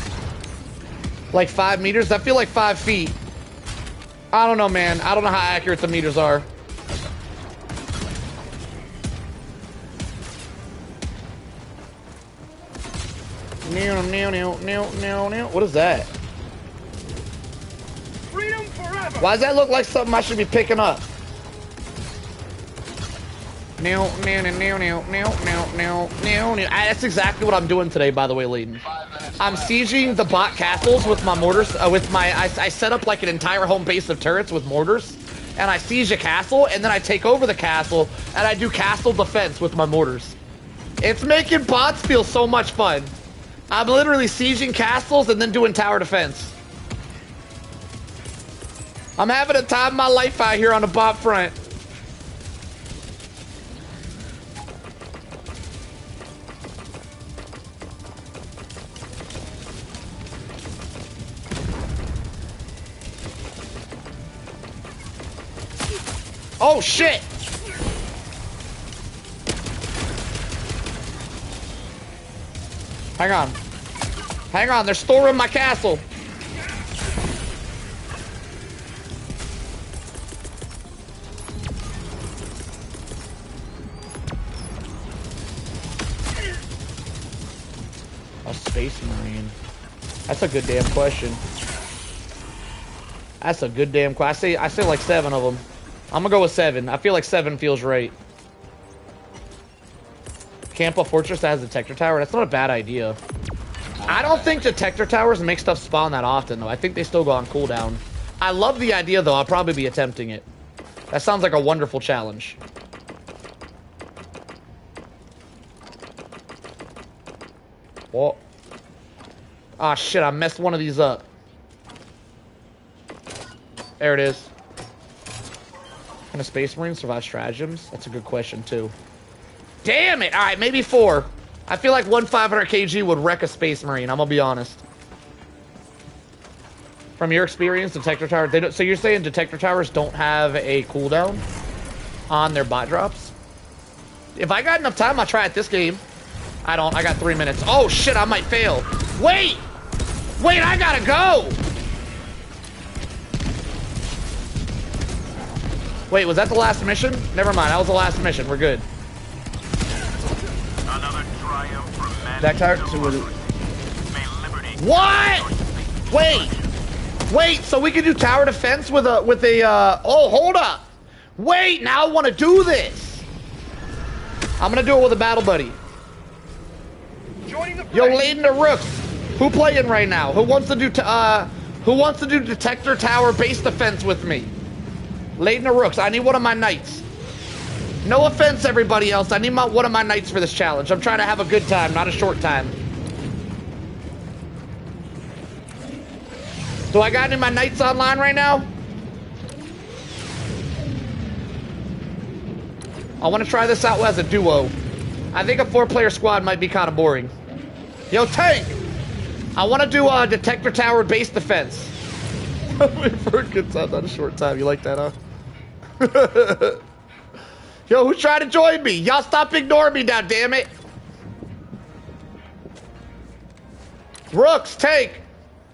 Like 5 meters? I feel like 5 feet. I don't know, man. I don't know how accurate the meters are. What is that? freedom forever. Why does that look like something I should be picking up? That's exactly what I'm doing today, by the way, Layden. I'm sieging the bot castles with my mortars. I set up like an entire home base of turrets with mortars, and I siege a castle, and then I take over the castle, and I do castle defense with my mortars. It's making bots feel so much fun. I'm literally sieging castles and then doing tower defense. I'm having a time of my life out here on the bot front. Oh shit! Hang on. Hang on, they're storing my castle. A space marine. That's a good damn question. That's a good damn question. I say like 7 of them. I'm gonna go with 7. I feel like 7 feels right. Camp a fortress that has a detector tower. That's not a bad idea. I don't think detector towers make stuff spawn that often, though. I think they still go on cooldown. I love the idea, though. I'll probably be attempting it. That sounds like a wonderful challenge. Whoa. Ah, shit. I messed one of these up. There it is. Can a space marine survive stratagems? That's a good question, too. Damn it! Alright, maybe 4. I feel like 1 500 kg would wreck a space marine, I'm gonna be honest. From your experience, detector tower, they don't, so you're saying detector towers don't have a cooldown on their bot drops? If I got enough time, I'll try it this game. I don't, I got 3 minutes. Oh shit, I might fail. Wait! Wait, I gotta go! Wait, was that the last mission? Never mind, that was the last mission. We're good. Another triumph from That tower. So What? Wait, so we can do tower defense with a, oh, hold up. Wait, now I want to do this. I'm going to do it with a battle buddy. joining the Yo, fray. Layden the Rooks. Who playing right now? Who wants to do detector tower base defense with me? Layden the Rooks, I need one of my knights. No offense, everybody else. I need one of my knights for this challenge. I'm trying to have a good time, not a short time. Do I got any of my knights online right now? I want to try this out as a duo. I think a 4-player squad might be kind of boring. Yo, Tank! I want to do a detector tower base defense. For a good time, not a short time. You like that, huh? Yo, who's trying to join me? Y'all stop ignoring me now, damn it. Brooks, Tank.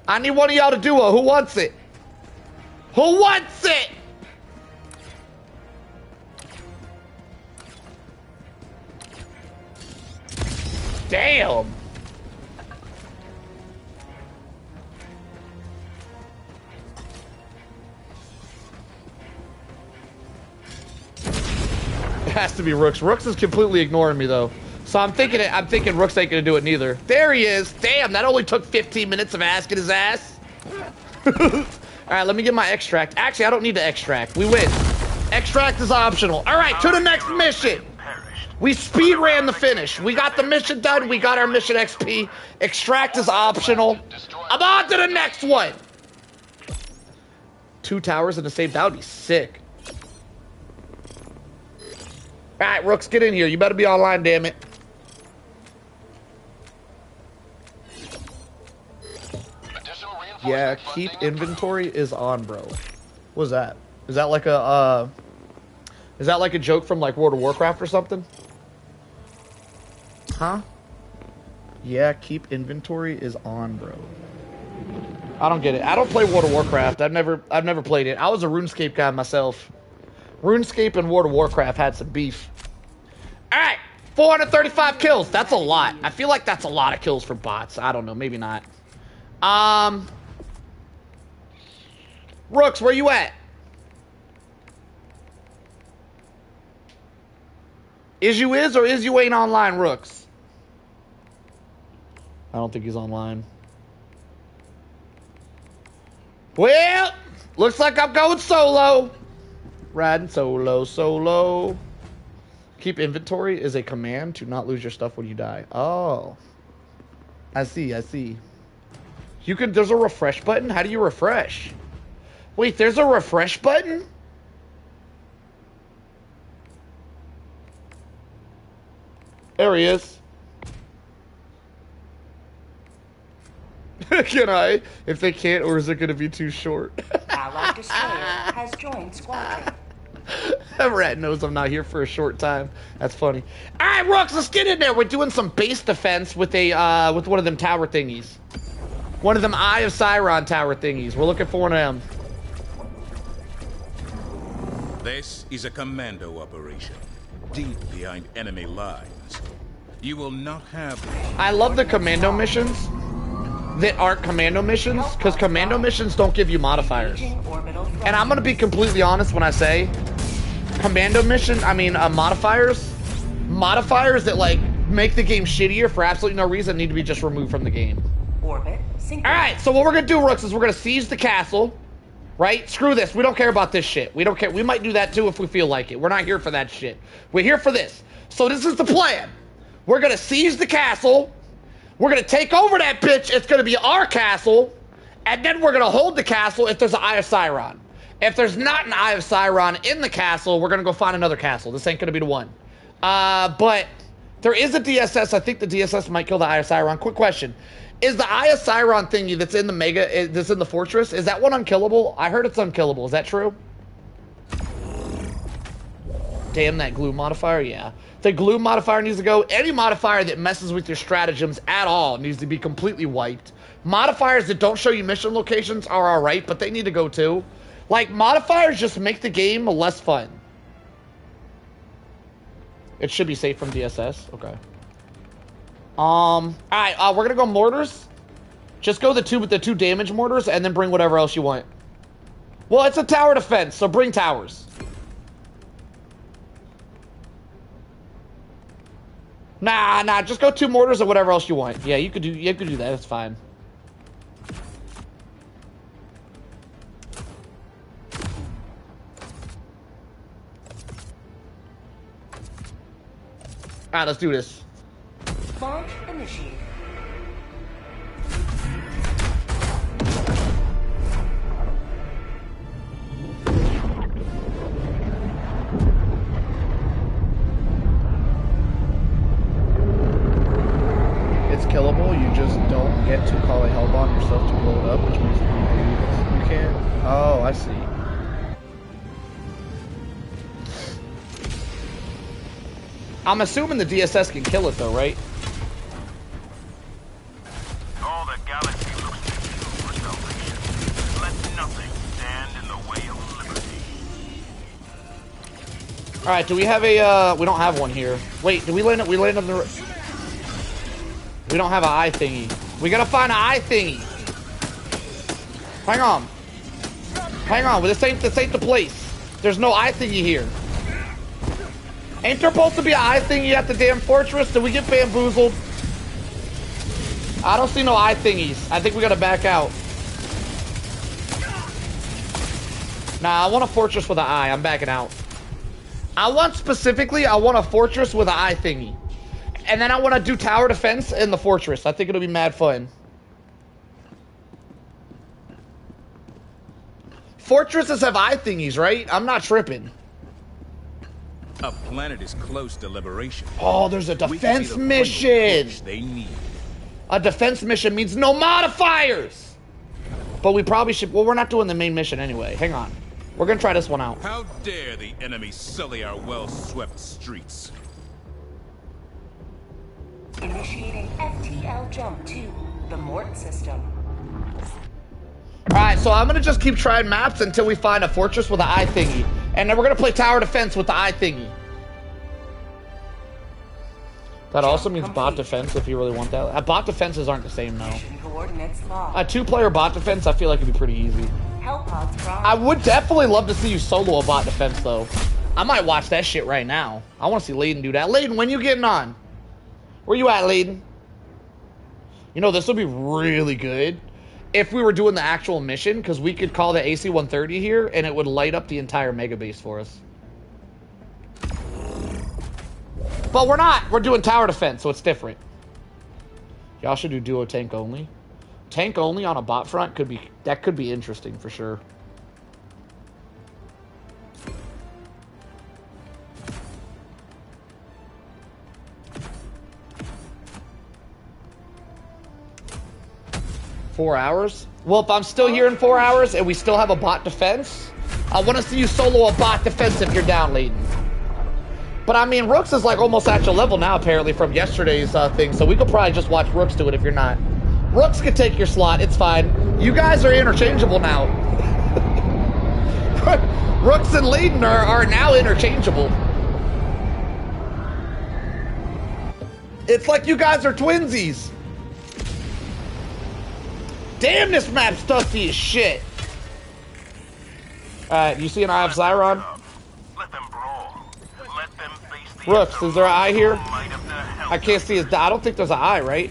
I need one of y'all to do a who wants it? Who wants it? Damn. It has to be Rooks. Rooks is completely ignoring me though. So I'm thinking Rooks ain't gonna do it neither. There he is. Damn, that only took 15 minutes of asking his ass. Alright, let me get my extract. Actually, I don't need to extract. We win. Extract is optional. Alright, to the next mission. We speed ran the finish. We got the mission done. We got our mission XP. Extract is optional. I'm on to the next one. 2 towers in the same. That would be sick. All right, Rooks, get in here. You better be online, damn it. Yeah, keep inventory is on, bro. What's that? Is that like a joke from like World of Warcraft or something? Huh? Yeah, keep inventory is on, bro. I don't get it. I don't play World of Warcraft. I've never played it. I was a RuneScape guy myself. RuneScape and World of Warcraft had some beef. Alright, 435 kills. That's a lot. I feel like that's a lot of kills for bots. I don't know, maybe not. Rooks, where you at? Is you or is you ain't online, Rooks? I don't think he's online. Well, looks like I'm going solo. Riding solo. Keep inventory is a command to not lose your stuff when you die. Oh. I see. You can, there's a refresh button? How do you refresh? Wait, there's a refresh button? There he is. Can I? If they can't, or is it going to be too short? Allied Destroyer has joined squadron. Rat knows I'm not here for a short time. That's funny. All right, Rooks, let's get in there. We're doing some base defense with a with one of them tower thingies. One of them Eye of Sauron tower thingies. We're looking for one of them. This is a commando operation, deep behind enemy lines. You will not have... I love the commando missions that aren't commando missions, because commando missions don't give you modifiers. And I'm going to be completely honest when I say commando mission, modifiers that like make the game shittier for absolutely no reason need to be just removed from the game. Alright, so what we're going to do, Rooks, is we're going to siege the castle. Right? Screw this. We don't care about this shit. We don't care. We might do that too if we feel like it. We're not here for that shit. We're here for this. So this is the plan. We're going to siege the castle. We're going to take over that bitch. It's going to be our castle. And then we're going to hold the castle if there's an Eye of Sauron. If there's not an Eye of Sauron in the castle, we're going to go find another castle. This ain't going to be the one. But there is a DSS. I think the DSS might kill the Eye of Sauron. Quick question. Is the Eye of Sauron thingy that's in the that's in the fortress, is that one unkillable? I heard it's unkillable. Is that true? Damn, that glue modifier, yeah. The glue modifier needs to go. Any modifier that messes with your stratagems at all needs to be completely wiped. Modifiers that don't show you mission locations are alright, but they need to go too. Like, modifiers just make the game less fun. It should be safe from DSS. Okay. Alright, we're gonna go mortars. Just go with the two damage mortars and then bring whatever else you want. Well, it's a tower defense, so bring towers. Nah, just go 2 mortars or whatever else you want. Yeah, you could do that, that's fine. Alright, let's do this. Launch initiated. I see. I'm assuming the DSS can kill it though, right? All the galaxy looks to you for salvation. Let nothing stand in the way of liberty. All right, do we have a? We don't have one here. Wait, do we land? We landed the. We don't have an eye thingy. We gotta find an eye thingy. Hang on. Hang on. This ain't the place. There's no eye thingy here. Ain't there supposed to be an eye thingy at the damn fortress? Did we get bamboozled? I don't see no eye thingies. I think we gotta back out. Nah, I want a fortress with an eye. I'm backing out. I want a fortress with an eye thingy. And then I want to do tower defense in the fortress. I think it'll be mad fun. Fortresses have eye thingies, right? I'm not tripping. A planet is close to liberation. Oh, there's a defense mission. They need. A defense mission means no modifiers. But we probably should. Well, we're not doing the main mission anyway. Hang on. We're gonna try this one out. How dare the enemy sully our well-swept streets? Initiating FTL jump to the Mort system. Alright, so I'm gonna just keep trying maps until we find a fortress with an eye thingy. And then we're gonna play tower defense with the eye thingy. That also means bot defense if you really want that. Bot defenses aren't the same though. Coordinates locked. A 2-player bot defense I feel like would be pretty easy. Hellpods prime. I would definitely love to see you solo a bot defense though. I might watch that shit right now. I wanna see Layden do that. Layden, when you getting on? Where you at, Layden? You know, this would be really good if we were doing the actual mission, because we could call the AC-130 here, and it would light up the entire mega base for us. But we're not. We're doing tower defense, so it's different. Y'all should do duo tank only. Tank only on a bot front could be interesting for sure. Four hours? Well, if I'm still here in 4 hours and we still have a bot defense, I want to see you solo a bot defense if you're down, Layden. But I mean, Rooks is like almost at your level now, apparently, from yesterday's thing, so we could probably just watch Rooks do it if you're not. Rooks could take your slot, it's fine. You guys are interchangeable now. Rooks and Layden are now interchangeable. It's like you guys are twinsies. Damn, this map's dusty as shit. Alright, you see an Eye of Zyron? Let them brawl. Let them face the Rooks, is there an eye here? light of the hell. I can't see his. I don't think there's an eye, right?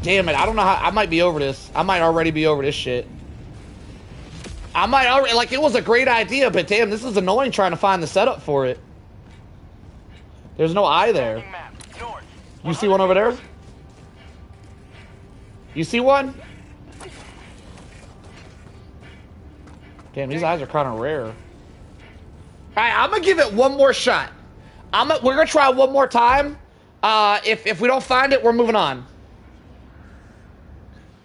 Damn it, I don't know how. I might be over this. I might already be over this shit. I might already. Like, it was a great idea, but damn, this is annoying trying to find the setup for it. There's no eye there. You see one over there? You see one? Damn, these eyes are kind of rare. All right, I'm gonna give it one more shot. We're gonna try one more time. If we don't find it, we're moving on.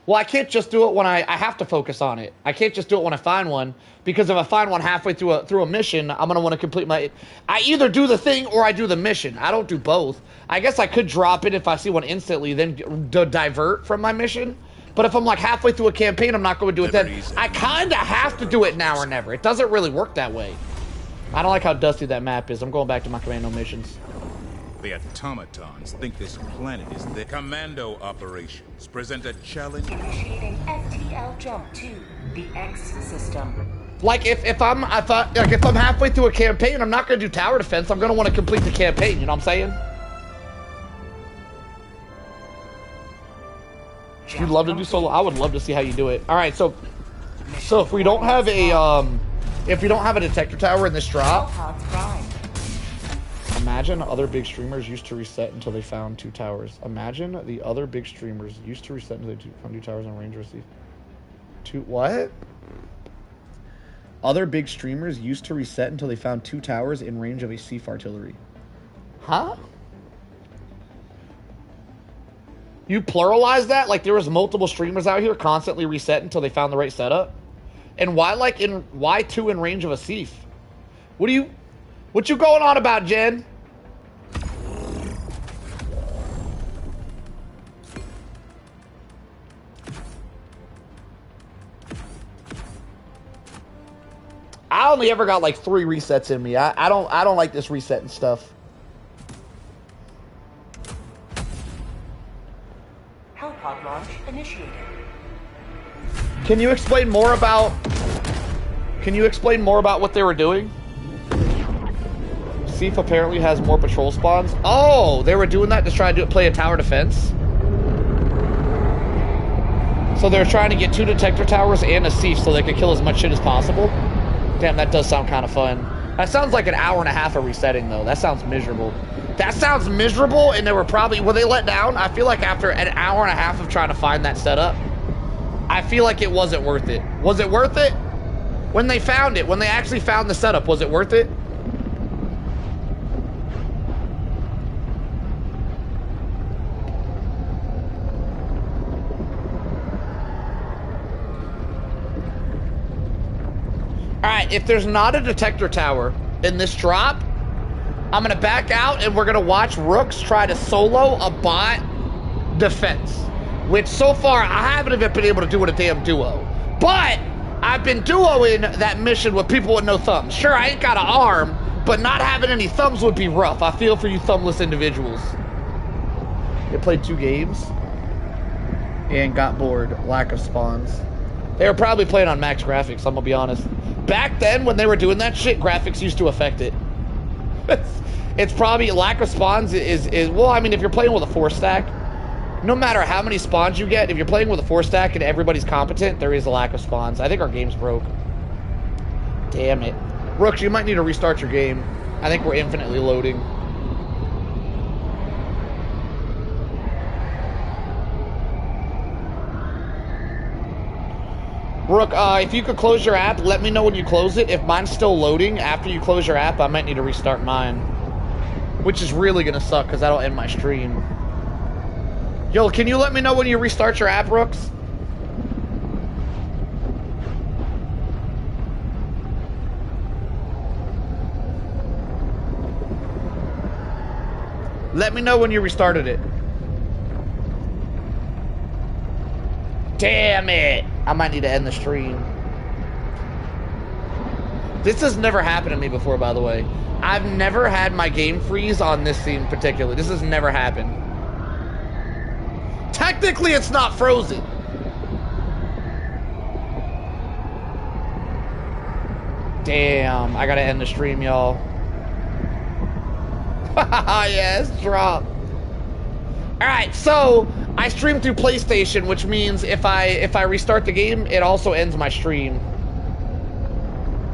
Well, I can't just do it when I have to focus on it. I can't just do it when I find one, because if I find one halfway through a mission, I'm gonna want to complete my. I either do the thing or I do the mission. I don't do both. I guess I could drop it if I see one instantly, then divert from my mission. But if I'm like halfway through a campaign, I'm not going to do it then. I kind of have to do it now or never. It doesn't really work that way. I don't like how dusty that map is. I'm going back to my commando missions. The automatons think this planet is the commando operations. Present a challenge. Initiating FTL jump to the X system. Like if I'm halfway through a campaign, I'm not going to do tower defense. I'm going to want to complete the campaign. You know what I'm saying? You'd love to do solo. I would love to see how you do it. All right, so if we don't have a detector tower in this drop, imagine other big streamers used to reset until they found 2 towers. Imagine the other big streamers used to reset until they found 2 towers on range receive. What? Other big streamers used to reset until they found 2 towers in range of a Sief artillery. Huh? You pluralize that? Like there was multiple streamers out here constantly reset until they found the right setup? And why 2 in range of a Seif? What you going on about, Jen? I only ever got like 3 resets in me. I don't like this resetting stuff. Hellpod launch initiated. Can you explain more about what they were doing? Seif apparently has more patrol spawns. Oh, they were doing that to try to play a tower defense. So they're trying to get 2 detector towers and a Seif so they could kill as much shit as possible. Damn, that does sound kind of fun. That sounds like an hour and a half of resetting, though. That sounds miserable. That sounds miserable, and they were they let down? I feel like after an hour and a half of trying to find that setup, I feel like it wasn't worth it. Was it worth it? When they found it, when they actually found the setup, was it worth it? Alright, if there's not a detector tower in this drop, I'm gonna back out and we're gonna watch Rooks try to solo a bot defense. Which so far, I haven't even been able to do with a damn duo. But I've been duoing that mission with people with no thumbs. Sure, I ain't got an arm, but not having any thumbs would be rough. I feel for you thumbless individuals. They played 2 games and got bored. Lack of spawns. They were probably playing on max graphics, I'm gonna be honest. Back then, when they were doing that shit, graphics used to affect it. It's probably lack of spawns is well, I mean, if you're playing with a 4-stack, no matter how many spawns you get, if you're playing with a 4-stack and everybody's competent, there is a lack of spawns. I think our game's broke. Damn it. Rooks, you might need to restart your game. I think we're infinitely loading. Rook, if you could close your app, let me know when you close it. If mine's still loading after you close your app, I might need to restart mine. Which is really gonna suck, because that'll end my stream. Yo, can you let me know when you restart your app, Rooks? Let me know when you restarted it. Damn it! I might need to end the stream. This has never happened to me before, by the way. I've never had my game freeze on this scene in particular. This has never happened. Technically, it's not frozen. Damn, I gotta end the stream, y'all. Yes, drop. Alright, so I stream through PlayStation, which means if I restart the game, it also ends my stream.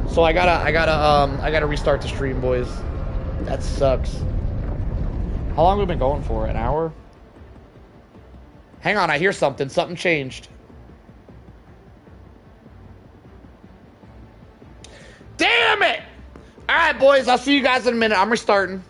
So I gotta restart the stream, boys. That sucks. How long have we been going for? An hour? Hang on, I hear something. Something changed. Damn it! Alright, boys, I'll see you guys in a minute. I'm restarting.